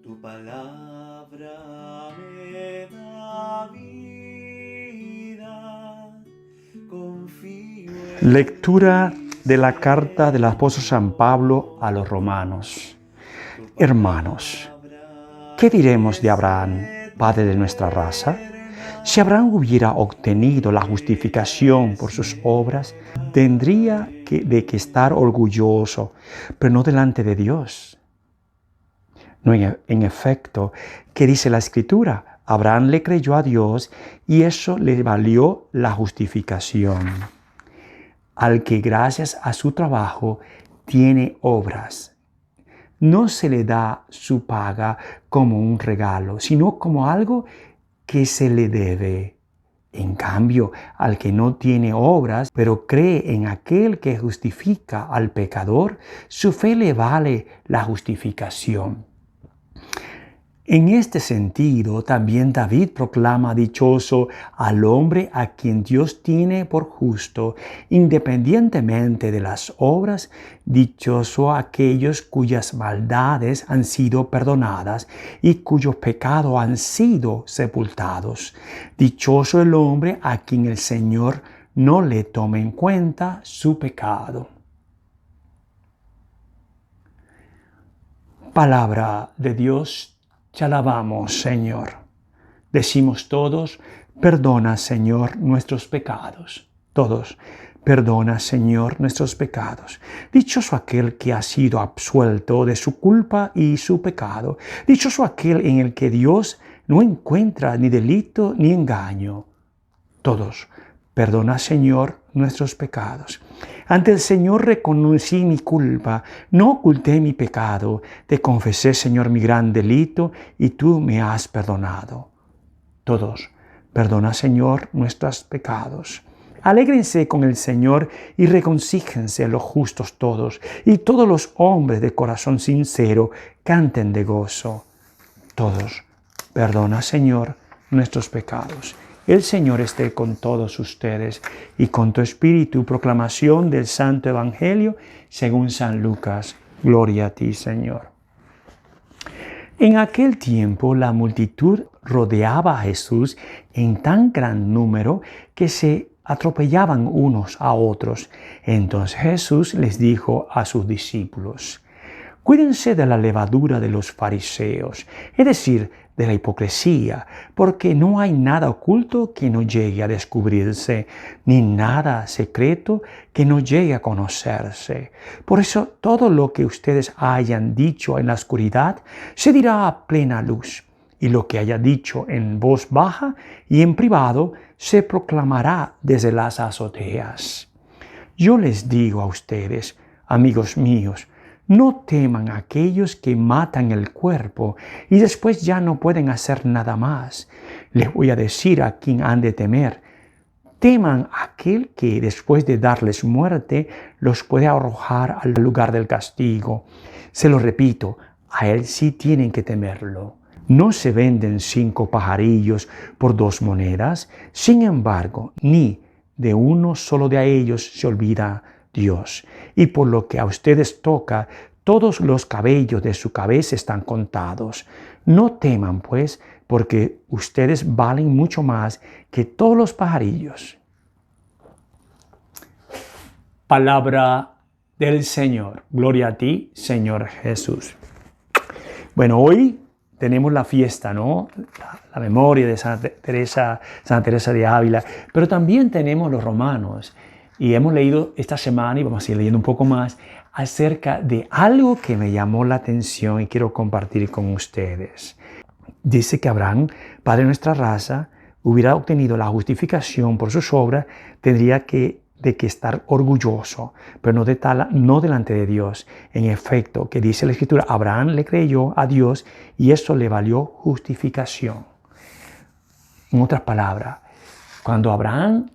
Tu palabra me da vida, confío en Lectura de la carta del apóstol San Pablo a los romanos. Hermanos, ¿qué diremos de Abraham, padre de nuestra raza? Si Abraham hubiera obtenido la justificación por sus obras, tendría de que estar orgulloso, pero no delante de Dios. No, en efecto, ¿qué dice la Escritura? Abraham le creyó a Dios y eso le valió la justificación. Al que gracias a su trabajo tiene obras, no se le da su paga como un regalo, sino como algo que se le debe. En cambio, al que no tiene obras, pero cree en aquel que justifica al pecador, su fe le vale la justificación. En este sentido, también David proclama dichoso al hombre a quien Dios tiene por justo, independientemente de las obras, dichoso a aquellos cuyas maldades han sido perdonadas y cuyos pecados han sido sepultados. Dichoso el hombre a quien el Señor no le tome en cuenta su pecado. Palabra de Dios. Te alabamos, Señor. Decimos todos, perdona, Señor, nuestros pecados. Todos, perdona, Señor, nuestros pecados. Dichoso aquel que ha sido absuelto de su culpa y su pecado. Dichoso aquel en el que Dios no encuentra ni delito ni engaño. Todos, perdona, Señor, nuestros pecados. Ante el Señor reconocí mi culpa, no oculté mi pecado. Te confesé, Señor, mi gran delito, y tú me has perdonado. Todos, perdona, Señor, nuestros pecados. Alégrense con el Señor y reconcíjense los justos todos, y todos los hombres de corazón sincero canten de gozo. Todos, perdona, Señor, nuestros pecados. El Señor esté con todos ustedes y con tu espíritu. Proclamación del Santo Evangelio según San Lucas. Gloria a ti, Señor. En aquel tiempo la multitud rodeaba a Jesús en tan gran número que se atropellaban unos a otros. Entonces Jesús les dijo a sus discípulos: cuídense de la levadura de los fariseos, es decir, de la hipocresía, porque no hay nada oculto que no llegue a descubrirse, ni nada secreto que no llegue a conocerse. Por eso todo lo que ustedes hayan dicho en la oscuridad se dirá a plena luz, y lo que haya dicho en voz baja y en privado se proclamará desde las azoteas. Yo les digo a ustedes, amigos míos, no teman a aquellos que matan el cuerpo y después ya no pueden hacer nada más. Les voy a decir a quién han de temer. Teman a aquel que después de darles muerte los puede arrojar al lugar del castigo. Se lo repito, a él sí tienen que temerlo. ¿No se venden 5 pajarillos por 2 monedas? Sin embargo, ni de uno solo de ellos se olvida Dios. Y por lo que a ustedes toca, todos los cabellos de su cabeza están contados. No teman, pues, porque ustedes valen mucho más que todos los pajarillos. Palabra del Señor. Gloria a ti, Señor Jesús. Bueno, hoy tenemos la fiesta, ¿no? La memoria de Santa Teresa de Ávila, pero también tenemos los romanos. Y hemos leído esta semana, y vamos a ir leyendo un poco más, acerca de algo que me llamó la atención y quiero compartir con ustedes. Dice que Abraham, padre de nuestra raza, hubiera obtenido la justificación por sus obras, tendría que estar orgulloso, pero no delante de Dios. En efecto, que dice la Escritura, Abraham le creyó a Dios y eso le valió justificación. En otras palabras, cuando Abraham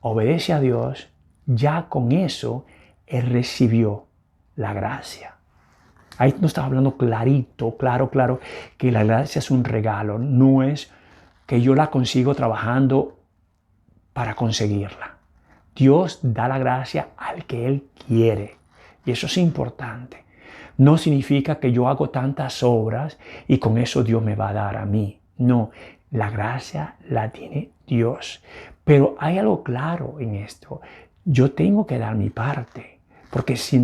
obedece a Dios, ya con eso él recibió la gracia. Ahí nos está hablando clarito, claro, que la gracia es un regalo, no es que yo la consigo trabajando para conseguirla. Dios da la gracia al que Él quiere. Y eso es importante. No significa que yo hago tantas obras y con eso Dios me va a dar a mí. No, la gracia la tiene Dios. Pero hay algo claro en esto. Yo tengo que dar mi parte. Porque si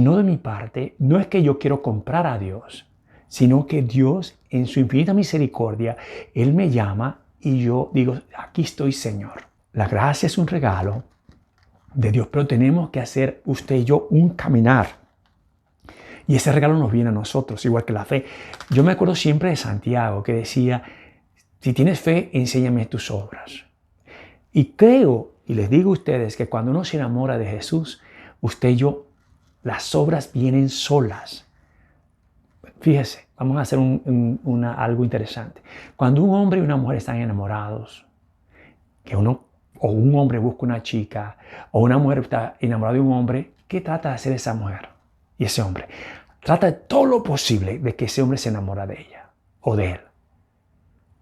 no doy mi parte, no es que yo quiero comprar a Dios, sino que Dios, en su infinita misericordia, Él me llama y yo digo, aquí estoy, Señor. La gracia es un regalo de Dios, pero tenemos que hacer usted y yo un caminar. Y ese regalo nos viene a nosotros, igual que la fe. Yo me acuerdo siempre de Santiago, que decía, si tienes fe, enséñame tus obras. Y creo, y les digo a ustedes, que cuando uno se enamora de Jesús, usted y yo, las obras vienen solas. Fíjese, vamos a hacer algo interesante. Cuando un hombre y una mujer están enamorados, o un hombre busca una chica, o una mujer está enamorada de un hombre, ¿qué trata de hacer esa mujer y ese hombre? Trata de todo lo posible de que ese hombre se enamore de ella o de él.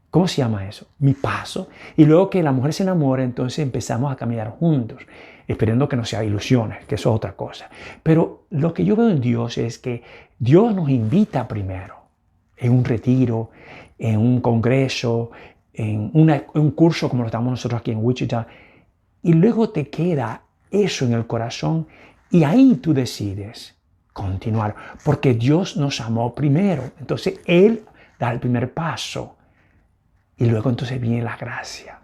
¿Cómo se llama eso? Mi paso. Y luego que la mujer se enamora, entonces empezamos a caminar juntos, esperando que no sea ilusiones, que eso es otra cosa. Pero lo que yo veo en Dios es que Dios nos invita primero, en un retiro, en un congreso, en un curso como lo estamos nosotros aquí en Wichita, y luego te queda eso en el corazón y ahí tú decides continuar, porque Dios nos amó primero. Entonces Él da el primer paso. Y luego entonces viene la gracia.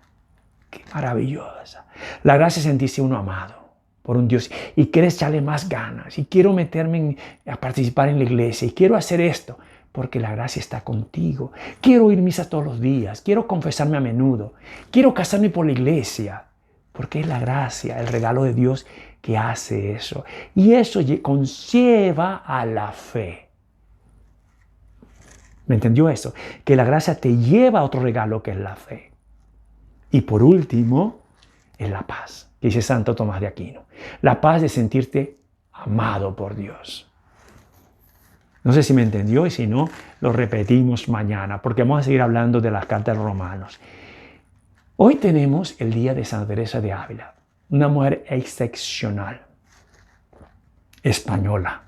Qué maravillosa. La gracia es sentirse uno amado por un Dios. Y quieres echarle más ganas. Y quiero meterme a participar en la iglesia. Y quiero hacer esto. Porque la gracia está contigo. Quiero ir a misa todos los días. Quiero confesarme a menudo. Quiero casarme por la iglesia. Porque es la gracia, el regalo de Dios que hace eso. Y eso conlleva a la fe. ¿Me entendió eso? Que la gracia te lleva a otro regalo que es la fe. Y por último, es la paz, que dice Santo Tomás de Aquino. La paz de sentirte amado por Dios. No sé si me entendió y si no, lo repetimos mañana, porque vamos a seguir hablando de las cartas de los romanos. Hoy tenemos el día de Santa Teresa de Ávila, una mujer excepcional, española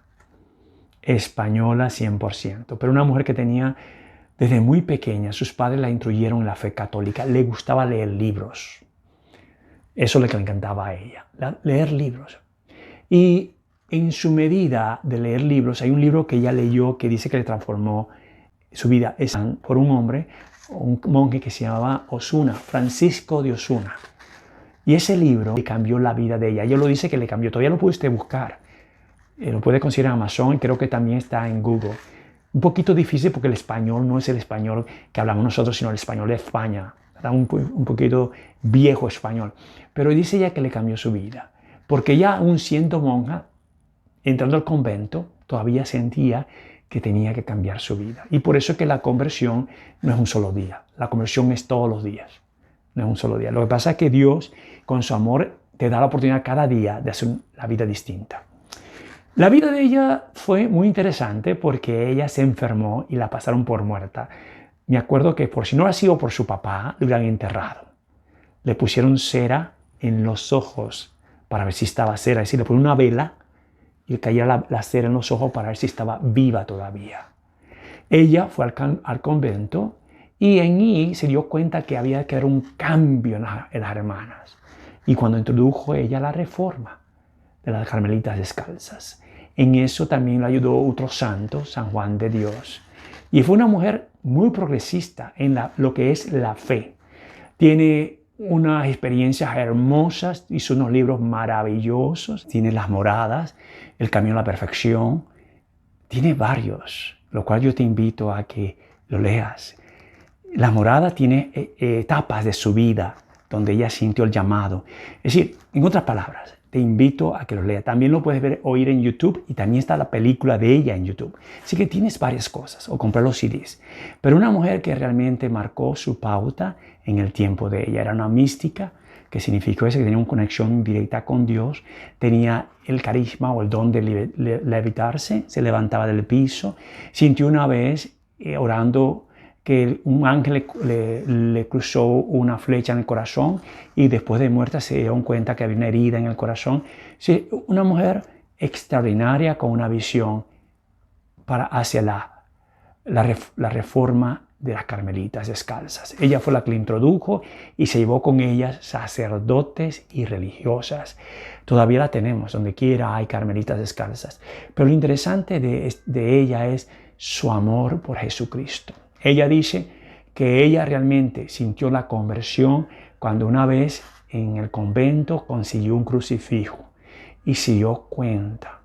100%, pero una mujer que tenía desde muy pequeña, sus padres la instruyeron en la fe católica, le gustaba leer libros. Eso es lo que le encantaba a ella, leer libros. Y en su medida de leer libros, hay un libro que ella leyó que dice que le transformó su vida. Es por un hombre, un monje que se llamaba Osuna, Francisco de Osuna. Y ese libro le cambió la vida de ella. Ella lo dice que le cambió, todavía lo puede usted buscar. Lo puede conseguir en Amazon y creo que también está en Google. Un poquito difícil porque el español no es el español que hablamos nosotros, sino el español de España. Un poquito viejo español. Pero dice ella que le cambió su vida. Porque ella, aún siendo monja, entrando al convento, todavía sentía que tenía que cambiar su vida. Y por eso es que la conversión no es un solo día. La conversión es todos los días. No es un solo día. Lo que pasa es que Dios, con su amor, te da la oportunidad cada día de hacer la vida distinta. La vida de ella fue muy interesante porque ella se enfermó y la pasaron por muerta. Me acuerdo que por si no ha sido por su papá, lo hubieran enterrado. Le pusieron cera en los ojos para ver si estaba cera. Es decir, le ponían una vela y le caía la cera en los ojos para ver si estaba viva todavía. Ella fue al convento y en ahí se dio cuenta que había que haber un cambio en las hermanas. Y cuando introdujo ella la reforma de las carmelitas descalzas, en eso también le ayudó otro santo, San Juan de Dios. Y fue una mujer muy progresista en lo que es la fe. Tiene unas experiencias hermosas, hizo unos libros maravillosos. Tiene Las Moradas, El Camino a la Perfección. Tiene varios, lo cual yo te invito a que lo leas. Las Moradas tiene etapas de su vida donde ella sintió el llamado. Es decir, en otras palabras, te invito a que lo leas. También lo puedes oír en YouTube y también está la película de ella en YouTube. Así que tienes varias cosas o comprar los CDs. Pero una mujer que realmente marcó su pauta en el tiempo de ella. Era una mística, que significó eso, que tenía una conexión directa con Dios. Tenía el carisma o el don de levitarse. Se levantaba del piso. Sintió una vez orando que un ángel le cruzó una flecha en el corazón y después de muerta se dio cuenta que había una herida en el corazón. Sí, una mujer extraordinaria con una visión hacia la reforma de las carmelitas descalzas. Ella fue la que la introdujo y se llevó con ellas sacerdotes y religiosas. Todavía la tenemos, donde quiera hay carmelitas descalzas. Pero lo interesante de ella es su amor por Jesucristo. Ella dice que ella realmente sintió la conversión cuando una vez en el convento consiguió un crucifijo y se dio cuenta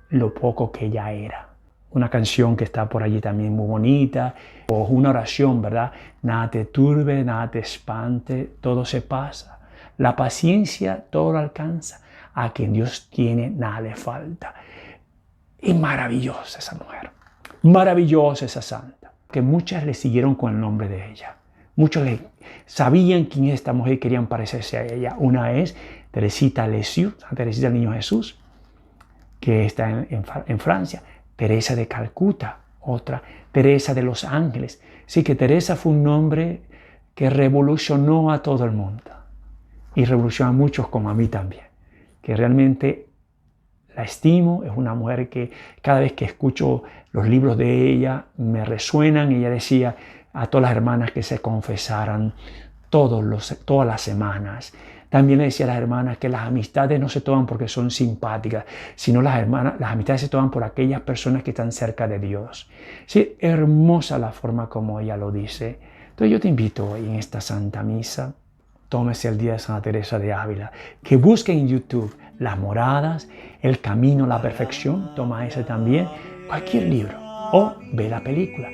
lo poco que ella era. Una canción que está por allí también muy bonita, o una oración, ¿verdad? Nada te turbe, nada te espante, todo se pasa. La paciencia todo lo alcanza. A quien Dios tiene, nada le falta. Y maravillosa esa mujer, maravillosa esa santa, que muchas le siguieron con el nombre de ella. Muchos sabían quién es esta mujer y querían parecerse a ella. Una es Teresita Lisieux, Santa Teresita del Niño Jesús, que está en Francia. Teresa de Calcuta, otra, Teresa de los Ángeles. Sí, que Teresa fue un nombre que revolucionó a todo el mundo y revolucionó a muchos como a mí también, que realmente la estimo. Es una mujer que cada vez que escucho los libros de ella me resuenan. Ella decía a todas las hermanas que se confesaran todas las semanas. También le decía a las hermanas que las amistades no se toman porque son simpáticas, sino las amistades se toman por aquellas personas que están cerca de Dios. Sí, hermosa la forma como ella lo dice. Entonces yo te invito hoy en esta Santa Misa, tómese el día de Santa Teresa de Ávila, que busque en YouTube Las Moradas, El Camino a la Perfección, toma ese también, cualquier libro, o ve la película,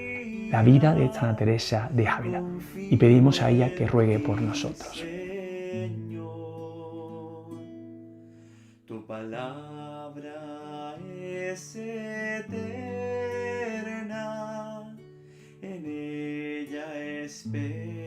La vida de Santa Teresa de Ávila, y pedimos a ella que ruegue por nosotros. Tu palabra es eterna, en ella espero.